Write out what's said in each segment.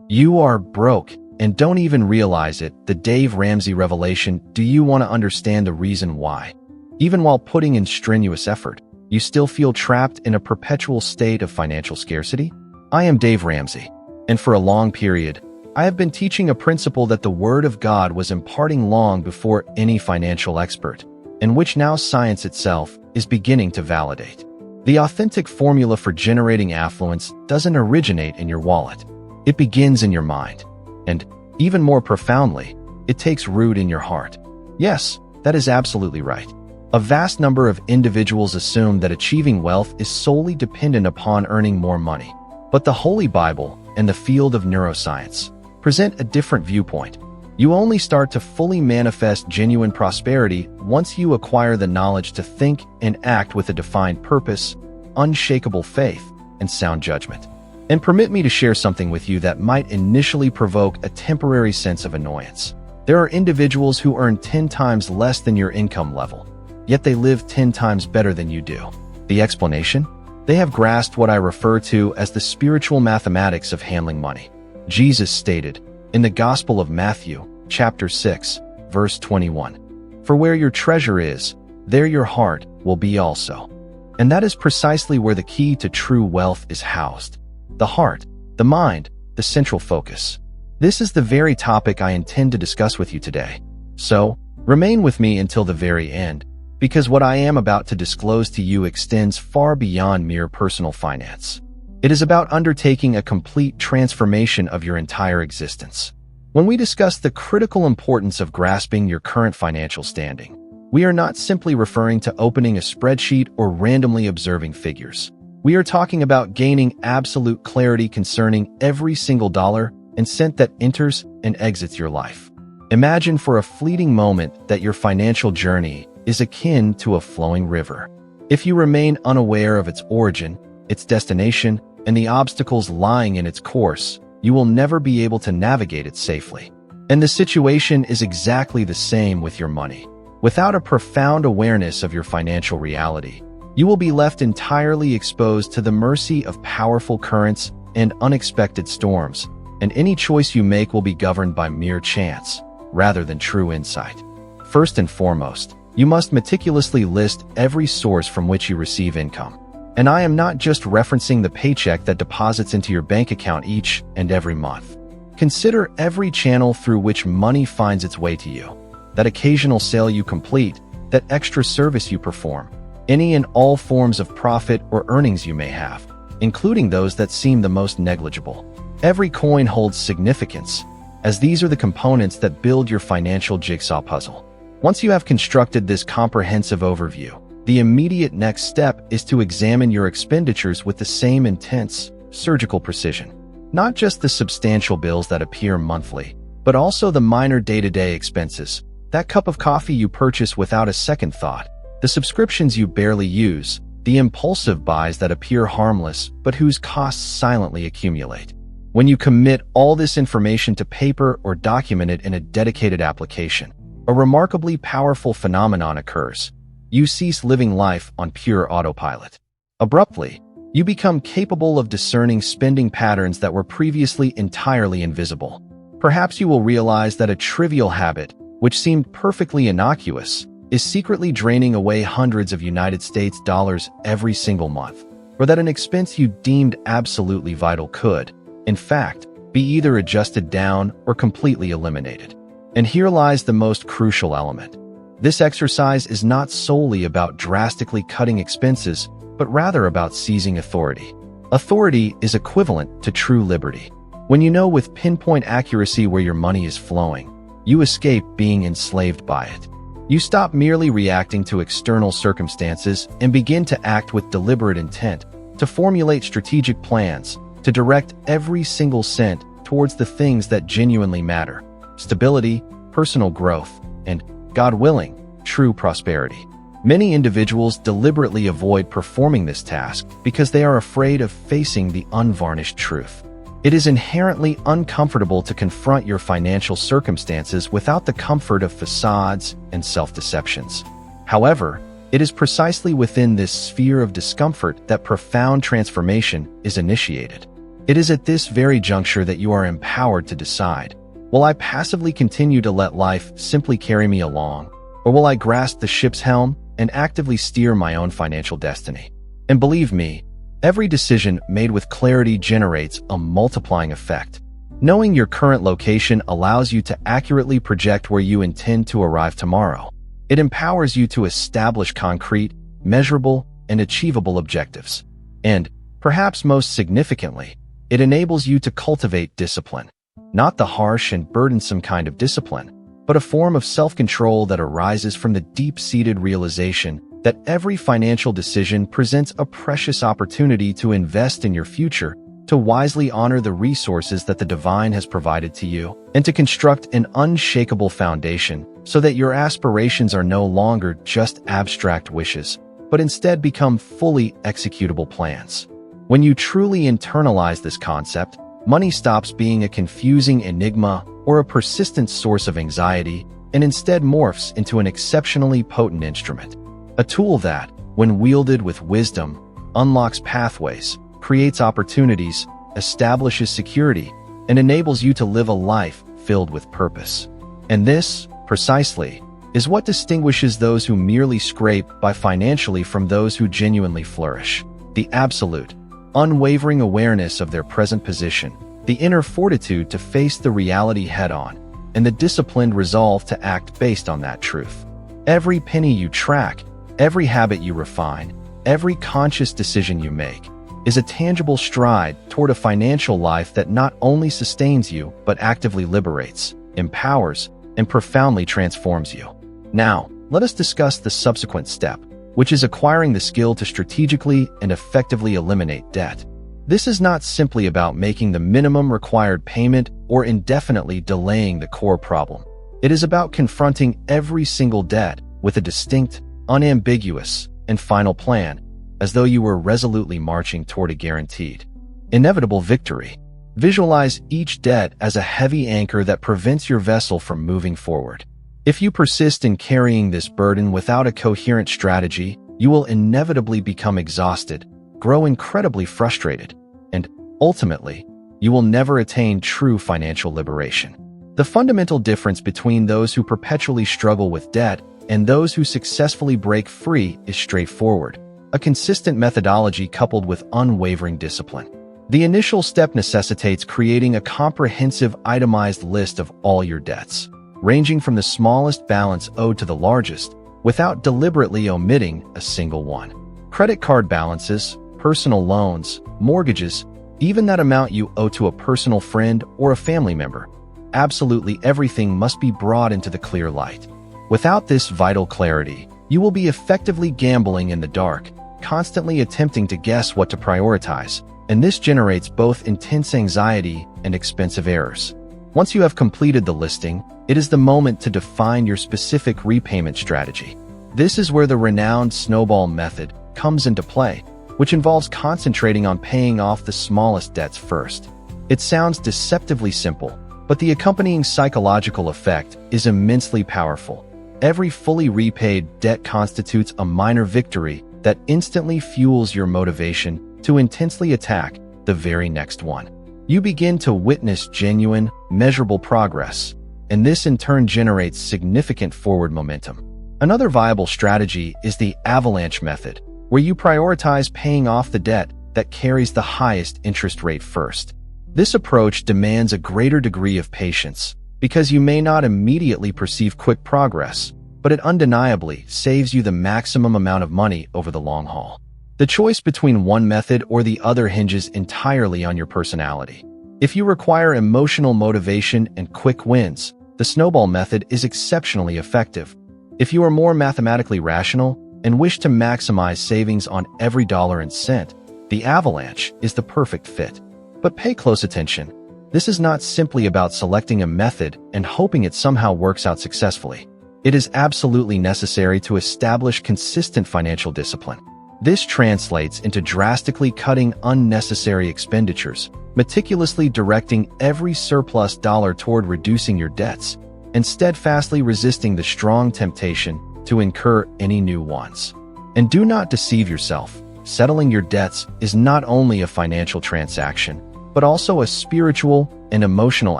You are broke and don't even realize it. The Dave Ramsey revelation. Do you want to understand the reason why? Even while putting in strenuous effort, you still feel trapped in a perpetual state of financial scarcity? I am Dave Ramsey, and for a long period, I have been teaching a principle that the Word of God was imparting long before any financial expert, and which now science itself is beginning to validate. The authentic formula for generating affluence doesn't originate in your wallet. It begins in your mind. And, even more profoundly, it takes root in your heart. Yes, that is absolutely right. A vast number of individuals assume that achieving wealth is solely dependent upon earning more money. But the Holy Bible and the field of neuroscience present a different viewpoint. You only start to fully manifest genuine prosperity once you acquire the knowledge to think and act with a defined purpose, unshakable faith, and sound judgment. And permit me to share something with you that might initially provoke a temporary sense of annoyance. There are individuals who earn 10 times less than your income level, yet they live 10 times better than you do. The explanation? They have grasped what I refer to as the spiritual mathematics of handling money. Jesus stated in the Gospel of Matthew, chapter 6, verse 21, "For where your treasure is, there your heart will be also." And that is precisely where the key to true wealth is housed. The heart, the mind, the central focus. This is the very topic I intend to discuss with you today. So, remain with me until the very end, because what I am about to disclose to you extends far beyond mere personal finance. It is about undertaking a complete transformation of your entire existence. When we discuss the critical importance of grasping your current financial standing, we are not simply referring to opening a spreadsheet or randomly observing figures. We are talking about gaining absolute clarity concerning every single dollar and cent that enters and exits your life. Imagine for a fleeting moment that your financial journey is akin to a flowing river. If you remain unaware of its origin, its destination, and the obstacles lying in its course, you will never be able to navigate it safely. And the situation is exactly the same with your money. Without a profound awareness of your financial reality, you will be left entirely exposed to the mercy of powerful currents and unexpected storms, and any choice you make will be governed by mere chance, rather than true insight. First and foremost, you must meticulously list every source from which you receive income. And I am not just referencing the paycheck that deposits into your bank account each and every month. Consider every channel through which money finds its way to you. That occasional sale you complete, that extra service you perform, any and all forms of profit or earnings you may have, including those that seem the most negligible. Every coin holds significance, as these are the components that build your financial jigsaw puzzle. Once you have constructed this comprehensive overview, the immediate next step is to examine your expenditures with the same intense, surgical precision. Not just the substantial bills that appear monthly, but also the minor day-to-day expenses, that cup of coffee you purchase without a second thought, the subscriptions you barely use, the impulsive buys that appear harmless but whose costs silently accumulate. When you commit all this information to paper or document it in a dedicated application, a remarkably powerful phenomenon occurs. You cease living life on pure autopilot. Abruptly, you become capable of discerning spending patterns that were previously entirely invisible. Perhaps you will realize that a trivial habit, which seemed perfectly innocuous, is secretly draining away hundreds of United States dollars every single month, or that an expense you deemed absolutely vital could, in fact, be either adjusted down or completely eliminated. And here lies the most crucial element. This exercise is not solely about drastically cutting expenses, but rather about seizing authority. Authority is equivalent to true liberty. When you know with pinpoint accuracy where your money is flowing, you escape being enslaved by it. You stop merely reacting to external circumstances and begin to act with deliberate intent, to formulate strategic plans, to direct every single cent towards the things that genuinely matter: stability, personal growth, and, God willing, true prosperity. Many individuals deliberately avoid performing this task because they are afraid of facing the unvarnished truth. It is inherently uncomfortable to confront your financial circumstances without the comfort of facades and self-deceptions. However, it is precisely within this sphere of discomfort that profound transformation is initiated. It is at this very juncture that you are empowered to decide, will I passively continue to let life simply carry me along, or will I grasp the ship's helm and actively steer my own financial destiny? And believe me, every decision made with clarity generates a multiplying effect. Knowing your current location allows you to accurately project where you intend to arrive tomorrow. It empowers you to establish concrete, measurable, and achievable objectives. And, perhaps most significantly, it enables you to cultivate discipline. Not the harsh and burdensome kind of discipline, but a form of self-control that arises from the deep-seated realization that every financial decision presents a precious opportunity to invest in your future, to wisely honor the resources that the divine has provided to you, and to construct an unshakable foundation so that your aspirations are no longer just abstract wishes, but instead become fully executable plans. When you truly internalize this concept, money stops being a confusing enigma or a persistent source of anxiety and instead morphs into an exceptionally potent instrument. A tool that, when wielded with wisdom, unlocks pathways, creates opportunities, establishes security, and enables you to live a life filled with purpose. And this, precisely, is what distinguishes those who merely scrape by financially from those who genuinely flourish. The absolute, unwavering awareness of their present position, the inner fortitude to face the reality head-on, and the disciplined resolve to act based on that truth. Every penny you track, every habit you refine, every conscious decision you make, is a tangible stride toward a financial life that not only sustains you, but actively liberates, empowers, and profoundly transforms you. Now, let us discuss the subsequent step, which is acquiring the skill to strategically and effectively eliminate debt. This is not simply about making the minimum required payment or indefinitely delaying the core problem. It is about confronting every single debt with a distinct, unambiguous, and final plan, as though you were resolutely marching toward a guaranteed, inevitable victory. Visualize each debt as a heavy anchor that prevents your vessel from moving forward. If you persist in carrying this burden without a coherent strategy, you will inevitably become exhausted, grow incredibly frustrated, and, ultimately, you will never attain true financial liberation. The fundamental difference between those who perpetually struggle with debt and those who successfully break free is straightforward: a consistent methodology coupled with unwavering discipline. The initial step necessitates creating a comprehensive itemized list of all your debts, ranging from the smallest balance owed to the largest, without deliberately omitting a single one. Credit card balances, personal loans, mortgages, even that amount you owe to a personal friend or a family member. Absolutely everything must be brought into the clear light. Without this vital clarity, you will be effectively gambling in the dark, constantly attempting to guess what to prioritize, and this generates both intense anxiety and expensive errors. Once you have completed the listing, it is the moment to define your specific repayment strategy. This is where the renowned snowball method comes into play, which involves concentrating on paying off the smallest debts first. It sounds deceptively simple, but the accompanying psychological effect is immensely powerful. Every fully repaid debt constitutes a minor victory that instantly fuels your motivation to intensely attack the very next one. You begin to witness genuine, measurable progress, and this in turn generates significant forward momentum. Another viable strategy is the avalanche method, where you prioritize paying off the debt that carries the highest interest rate first. This approach demands a greater degree of patience, because you may not immediately perceive quick progress, but it undeniably saves you the maximum amount of money over the long haul. The choice between one method or the other hinges entirely on your personality. If you require emotional motivation and quick wins, the snowball method is exceptionally effective. If you are more mathematically rational and wish to maximize savings on every dollar and cent, the avalanche is the perfect fit. But pay close attention. This is not simply about selecting a method and hoping it somehow works out successfully. It is absolutely necessary to establish consistent financial discipline. This translates into drastically cutting unnecessary expenditures, meticulously directing every surplus dollar toward reducing your debts, and steadfastly resisting the strong temptation to incur any new ones. And do not deceive yourself. Settling your debts is not only a financial transaction, but also a spiritual and emotional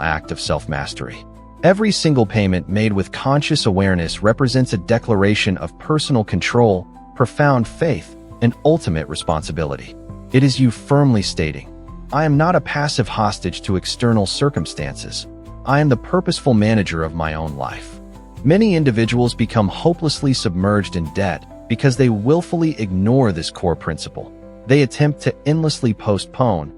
act of self-mastery. Every single payment made with conscious awareness represents a declaration of personal control, profound faith, and ultimate responsibility. It is you firmly stating, "I am not a passive hostage to external circumstances. I am the purposeful manager of my own life." Many individuals become hopelessly submerged in debt because they willfully ignore this core principle. They attempt to endlessly postpone,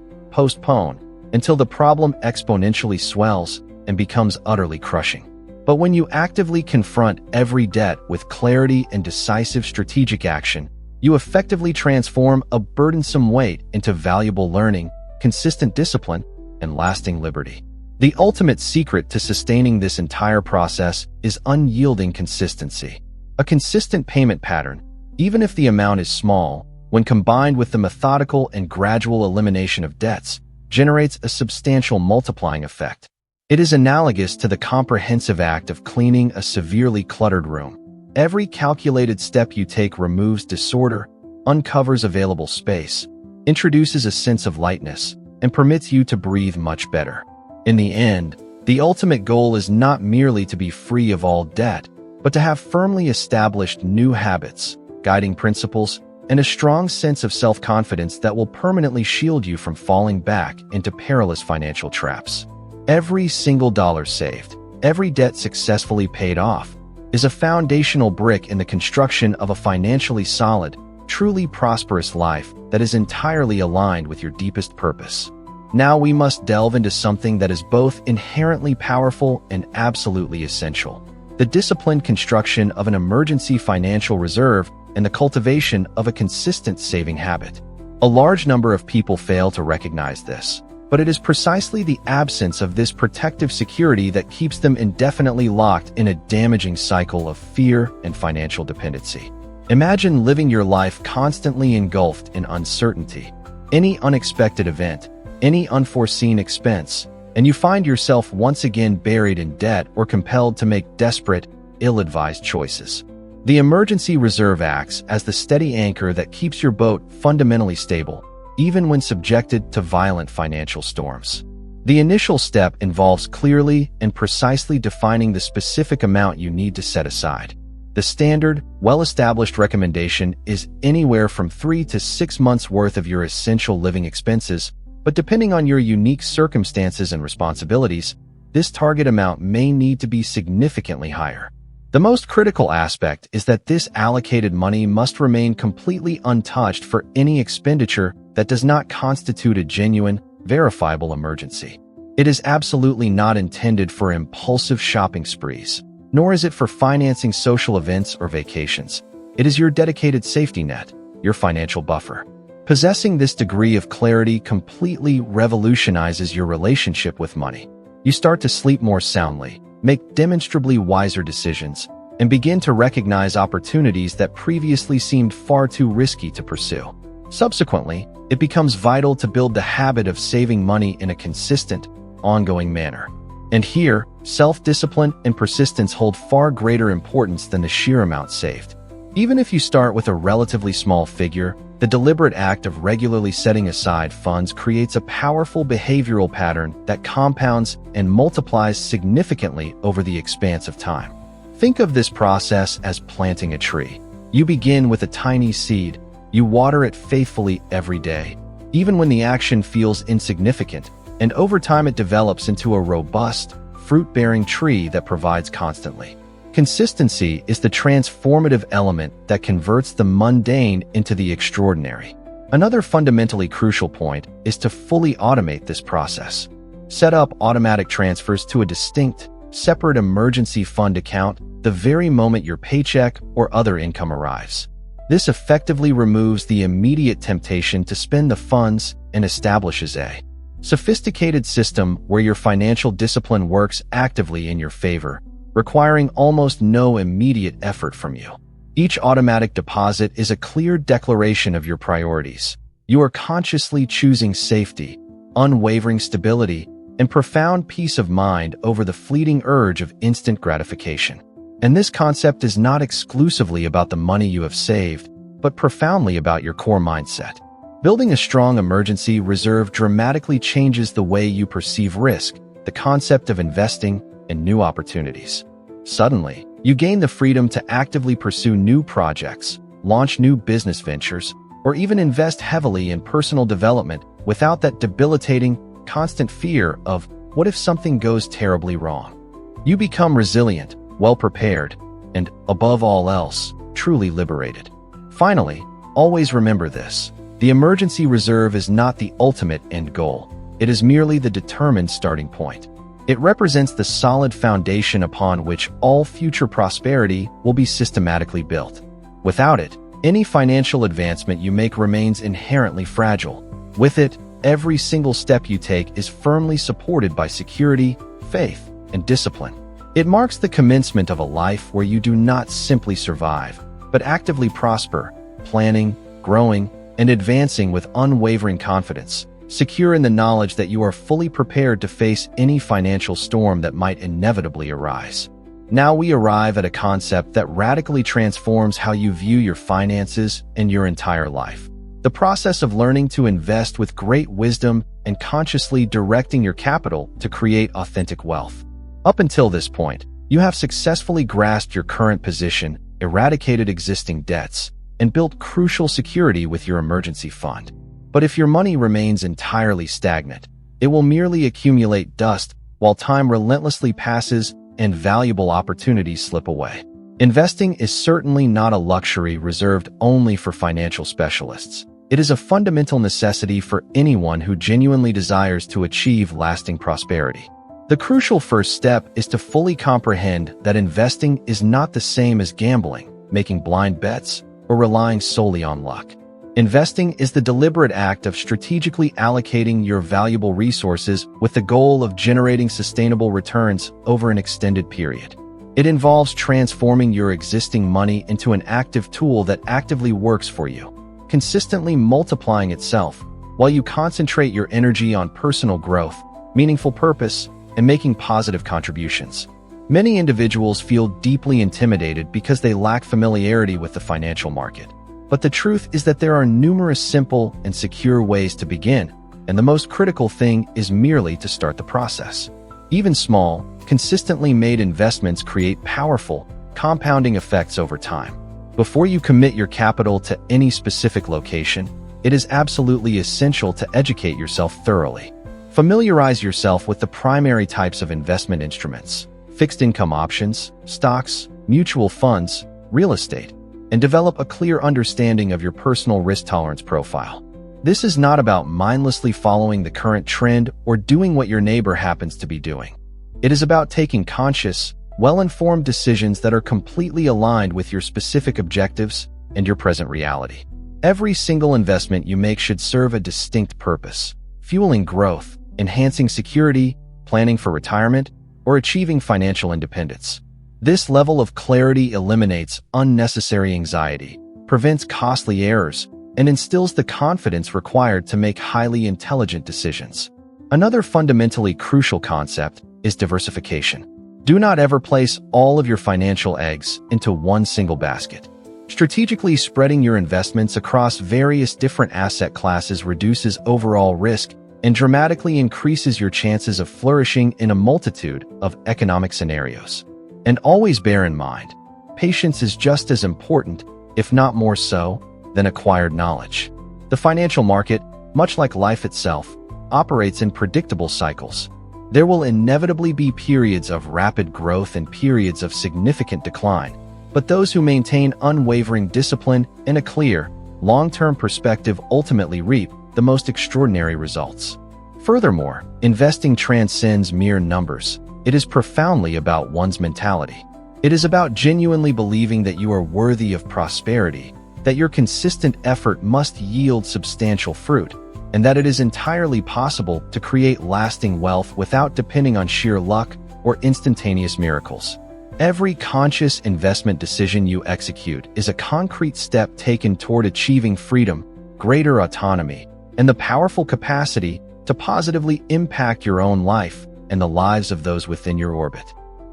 until the problem exponentially swells and becomes utterly crushing. But when you actively confront every debt with clarity and decisive strategic action, you effectively transform a burdensome weight into valuable learning, consistent discipline, and lasting liberty. The ultimate secret to sustaining this entire process is unyielding consistency. A consistent payment pattern, even if the amount is small, when combined with the methodical and gradual elimination of debts, generates a substantial multiplying effect. It is analogous to the comprehensive act of cleaning a severely cluttered room. Every calculated step you take removes disorder, uncovers available space, introduces a sense of lightness, and permits you to breathe much better. In the end, the ultimate goal is not merely to be free of all debt, but to have firmly established new habits, guiding principles, and a strong sense of self-confidence that will permanently shield you from falling back into perilous financial traps. Every single dollar saved, every debt successfully paid off, is a foundational brick in the construction of a financially solid, truly prosperous life that is entirely aligned with your deepest purpose. Now we must delve into something that is both inherently powerful and absolutely essential: the disciplined construction of an emergency financial reserve and the cultivation of a consistent saving habit. A large number of people fail to recognize this, but it is precisely the absence of this protective security that keeps them indefinitely locked in a damaging cycle of fear and financial dependency. Imagine living your life constantly engulfed in uncertainty. Any unexpected event, any unforeseen expense, and you find yourself once again buried in debt or compelled to make desperate, ill-advised choices. The emergency reserve acts as the steady anchor that keeps your boat fundamentally stable, even when subjected to violent financial storms. The initial step involves clearly and precisely defining the specific amount you need to set aside. The standard, well-established recommendation is anywhere from 3 to 6 months' worth of your essential living expenses, but depending on your unique circumstances and responsibilities, this target amount may need to be significantly higher. The most critical aspect is that this allocated money must remain completely untouched for any expenditure that does not constitute a genuine, verifiable emergency. It is absolutely not intended for impulsive shopping sprees, nor is it for financing social events or vacations. It is your dedicated safety net, your financial buffer. Possessing this degree of clarity completely revolutionizes your relationship with money. You start to sleep more soundly, make demonstrably wiser decisions, and begin to recognize opportunities that previously seemed far too risky to pursue. Subsequently, it becomes vital to build the habit of saving money in a consistent, ongoing manner. And here, self-discipline and persistence hold far greater importance than the sheer amount saved. Even if you start with a relatively small figure, the deliberate act of regularly setting aside funds creates a powerful behavioral pattern that compounds and multiplies significantly over the expanse of time. Think of this process as planting a tree. You begin with a tiny seed. You water it faithfully every day, even when the action feels insignificant, and over time it develops into a robust, fruit-bearing tree that provides constantly. Consistency is the transformative element that converts the mundane into the extraordinary. Another fundamentally crucial point is to fully automate this process. Set up automatic transfers to a distinct, separate emergency fund account the very moment your paycheck or other income arrives. This effectively removes the immediate temptation to spend the funds and establishes a sophisticated system where your financial discipline works actively in your favor, requiring almost no immediate effort from you. Each automatic deposit is a clear declaration of your priorities. You are consciously choosing safety, unwavering stability, and profound peace of mind over the fleeting urge of instant gratification. And this concept is not exclusively about the money you have saved, but profoundly about your core mindset. Building a strong emergency reserve dramatically changes the way you perceive risk, the concept of investing, and new opportunities. Suddenly, you gain the freedom to actively pursue new projects, launch new business ventures, or even invest heavily in personal development without that debilitating, constant fear of, what if something goes terribly wrong? You become resilient, well-prepared, and, above all else, truly liberated. Finally, always remember this. The emergency reserve is not the ultimate end goal. It is merely the determined starting point. It represents the solid foundation upon which all future prosperity will be systematically built. Without it, any financial advancement you make remains inherently fragile. With it, every single step you take is firmly supported by security, faith, and discipline. It marks the commencement of a life where you do not simply survive, but actively prosper, planning, growing, and advancing with unwavering confidence, secure in the knowledge that you are fully prepared to face any financial storm that might inevitably arise. Now we arrive at a concept that radically transforms how you view your finances and your entire life. The process of learning to invest with great wisdom and consciously directing your capital to create authentic wealth. Up until this point, you have successfully grasped your current position, eradicated existing debts, and built crucial security with your emergency fund. But if your money remains entirely stagnant, it will merely accumulate dust while time relentlessly passes and valuable opportunities slip away. Investing is certainly not a luxury reserved only for financial specialists. It is a fundamental necessity for anyone who genuinely desires to achieve lasting prosperity. The crucial first step is to fully comprehend that investing is not the same as gambling, making blind bets, or relying solely on luck. Investing is the deliberate act of strategically allocating your valuable resources with the goal of generating sustainable returns over an extended period. It involves transforming your existing money into an active tool that actively works for you, consistently multiplying itself while you concentrate your energy on personal growth, meaningful purpose, and making positive contributions. Many individuals feel deeply intimidated because they lack familiarity with the financial market. But the truth is that there are numerous simple and secure ways to begin, and the most critical thing is merely to start the process. Even small, consistently made investments create powerful, compounding effects over time. Before you commit your capital to any specific location, it is absolutely essential to educate yourself thoroughly. Familiarize yourself with the primary types of investment instruments, fixed income options, stocks, mutual funds, real estate, and develop a clear understanding of your personal risk tolerance profile. This is not about mindlessly following the current trend or doing what your neighbor happens to be doing. It is about taking conscious, well-informed decisions that are completely aligned with your specific objectives and your present reality. Every single investment you make should serve a distinct purpose, fueling growth, enhancing security, planning for retirement, or achieving financial independence. This level of clarity eliminates unnecessary anxiety, prevents costly errors, and instills the confidence required to make highly intelligent decisions. Another fundamentally crucial concept is diversification. Do not ever place all of your financial eggs into one single basket. Strategically spreading your investments across various different asset classes reduces overall risk and dramatically increases your chances of flourishing in a multitude of economic scenarios. And always bear in mind, patience is just as important, if not more so, than acquired knowledge. The financial market, much like life itself, operates in predictable cycles. There will inevitably be periods of rapid growth and periods of significant decline, but those who maintain unwavering discipline and a clear, long-term perspective ultimately reap the most extraordinary results. Furthermore, investing transcends mere numbers. It is profoundly about one's mentality. It is about genuinely believing that you are worthy of prosperity, that your consistent effort must yield substantial fruit, and that it is entirely possible to create lasting wealth without depending on sheer luck or instantaneous miracles. Every conscious investment decision you execute is a concrete step taken toward achieving freedom, greater autonomy, and the powerful capacity to positively impact your own life and the lives of those within your orbit.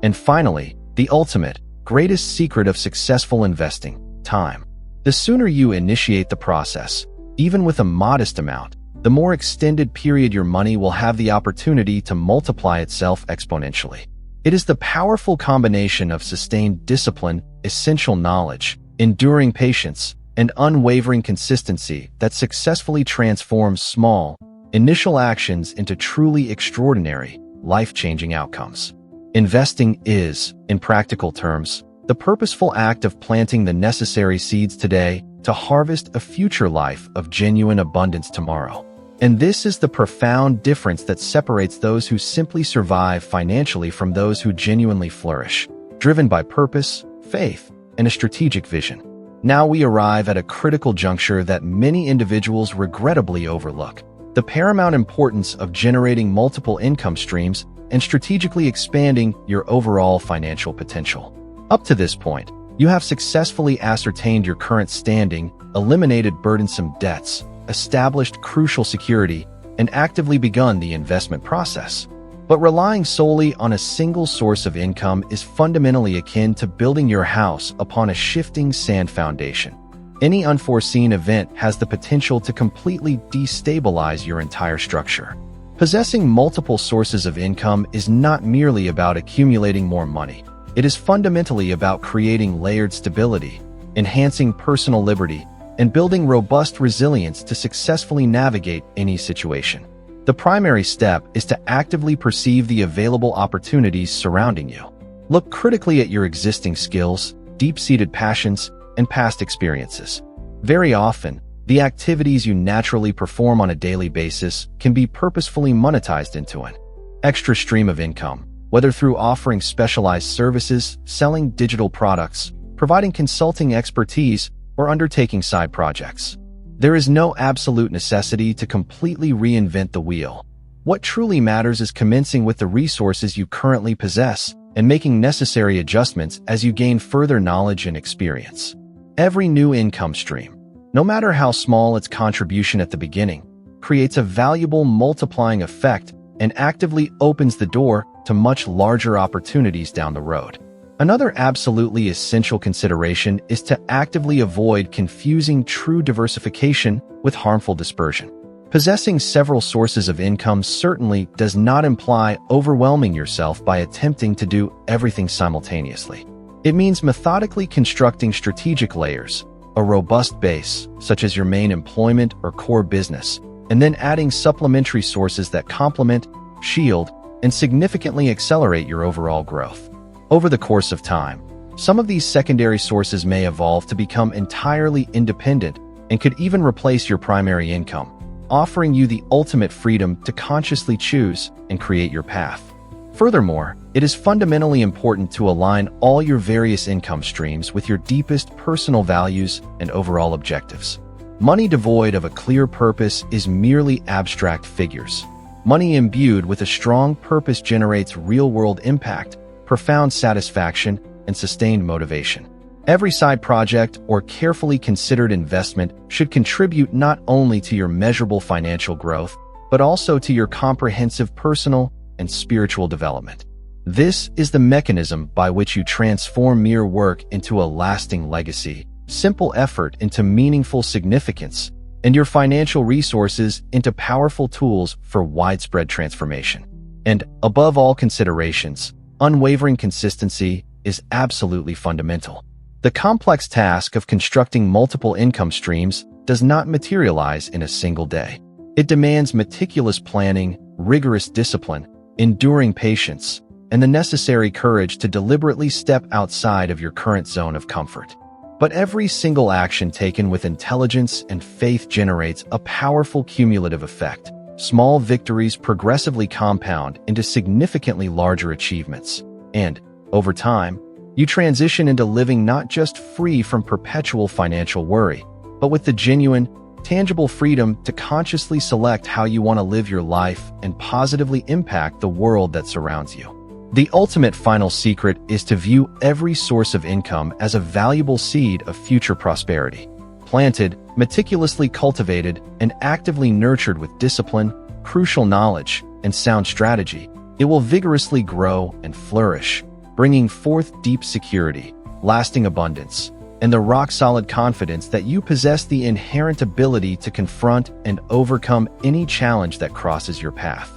And finally, the ultimate, greatest secret of successful investing: time. The sooner you initiate the process, Even with a modest amount, the more extended period your money will have the opportunity to multiply itself exponentially. It is the powerful combination of sustained discipline, essential knowledge, enduring patience, and unwavering consistency that successfully transforms small, initial actions into truly extraordinary, life-changing outcomes. Investing is, in practical terms, the purposeful act of planting the necessary seeds today to harvest a future life of genuine abundance tomorrow. And this is the profound difference that separates those who simply survive financially from those who genuinely flourish, driven by purpose, faith, and a strategic vision. Now we arrive at a critical juncture that many individuals regrettably overlook: the paramount importance of generating multiple income streams and strategically expanding your overall financial potential. Up to this point, you have successfully ascertained your current standing, eliminated burdensome debts, established crucial security, and actively begun the investment process. But relying solely on a single source of income is fundamentally akin to building your house upon a shifting sand foundation. Any unforeseen event has the potential to completely destabilize your entire structure. Possessing multiple sources of income is not merely about accumulating more money. It is fundamentally about creating layered stability, enhancing personal liberty, and building robust resilience to successfully navigate any situation. The primary step is to actively perceive the available opportunities surrounding you. Look critically at your existing skills, deep-seated passions, and past experiences. Very often, the activities you naturally perform on a daily basis can be purposefully monetized into an extra stream of income, whether through offering specialized services, selling digital products, providing consulting expertise, or undertaking side projects. There is no absolute necessity to completely reinvent the wheel. What truly matters is commencing with the resources you currently possess and making necessary adjustments as you gain further knowledge and experience. Every new income stream, no matter how small its contribution at the beginning, creates a valuable multiplying effect and actively opens the door to much larger opportunities down the road. Another absolutely essential consideration is to actively avoid confusing true diversification with harmful dispersion. Possessing several sources of income certainly does not imply overwhelming yourself by attempting to do everything simultaneously. It means methodically constructing strategic layers, a robust base, such as your main employment or core business, and then adding supplementary sources that complement, shield, and significantly accelerate your overall growth. Over the course of time, some of these secondary sources may evolve to become entirely independent and could even replace your primary income, offering you the ultimate freedom to consciously choose and create your path. Furthermore, it is fundamentally important to align all your various income streams with your deepest personal values and overall objectives. Money devoid of a clear purpose is merely abstract figures. Money imbued with a strong purpose generates real-world impact, profound satisfaction, and sustained motivation. Every side project or carefully considered investment should contribute not only to your measurable financial growth, but also to your comprehensive personal and spiritual development. This is the mechanism by which you transform mere work into a lasting legacy, simple effort into meaningful significance, and your financial resources into powerful tools for widespread transformation. And above all considerations, unwavering consistency is absolutely fundamental. The complex task of constructing multiple income streams does not materialize in a single day. It demands meticulous planning, rigorous discipline, enduring patience, and the necessary courage to deliberately step outside of your current zone of comfort. But every single action taken with intelligence and faith generates a powerful cumulative effect. Small victories progressively compound into significantly larger achievements, and, over time, you transition into living not just free from perpetual financial worry, but with the genuine, tangible freedom to consciously select how you want to live your life and positively impact the world that surrounds you. The ultimate final secret is to view every source of income as a valuable seed of future prosperity. Planted, meticulously cultivated, and actively nurtured with discipline, crucial knowledge, and sound strategy, it will vigorously grow and flourish, bringing forth deep security, lasting abundance, and the rock-solid confidence that you possess the inherent ability to confront and overcome any challenge that crosses your path.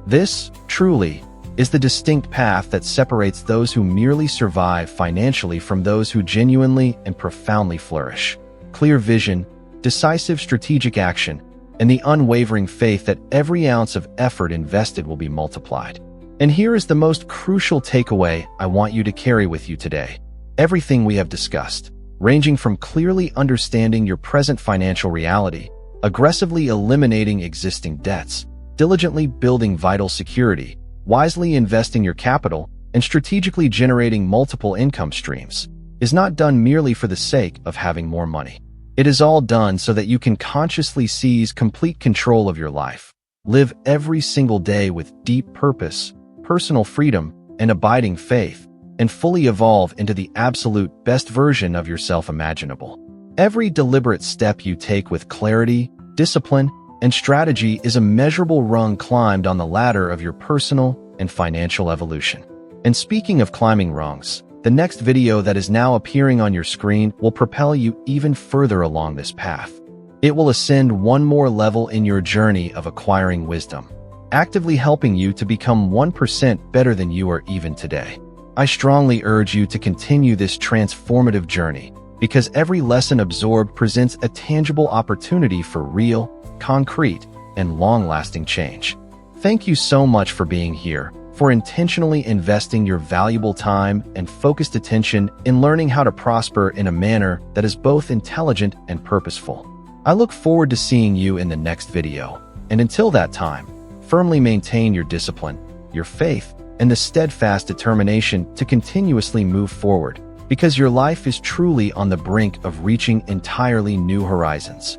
This, truly, is the distinct path that separates those who merely survive financially from those who genuinely and profoundly flourish. Clear vision, decisive strategic action, and the unwavering faith that every ounce of effort invested will be multiplied. And here is the most crucial takeaway I want you to carry with you today. Everything we have discussed, ranging from clearly understanding your present financial reality, aggressively eliminating existing debts, diligently building vital security, wisely investing your capital, and strategically generating multiple income streams, is not done merely for the sake of having more money. It is all done so that you can consciously seize complete control of your life, live every single day with deep purpose, personal freedom, and abiding faith, and fully evolve into the absolute best version of yourself imaginable. Every deliberate step you take with clarity, discipline, and strategy is a measurable rung climbed on the ladder of your personal and financial evolution. And speaking of climbing rungs, the next video that is now appearing on your screen will propel you even further along this path. It will ascend one more level in your journey of acquiring wisdom, actively helping you to become 1% better than you are even today. I strongly urge you to continue this transformative journey, because every lesson absorbed presents a tangible opportunity for real, concrete, and long-lasting change. Thank you so much for being here, for intentionally investing your valuable time and focused attention in learning how to prosper in a manner that is both intelligent and purposeful. I look forward to seeing you in the next video, and until that time, firmly maintain your discipline, your faith, and the steadfast determination to continuously move forward, because your life is truly on the brink of reaching entirely new horizons.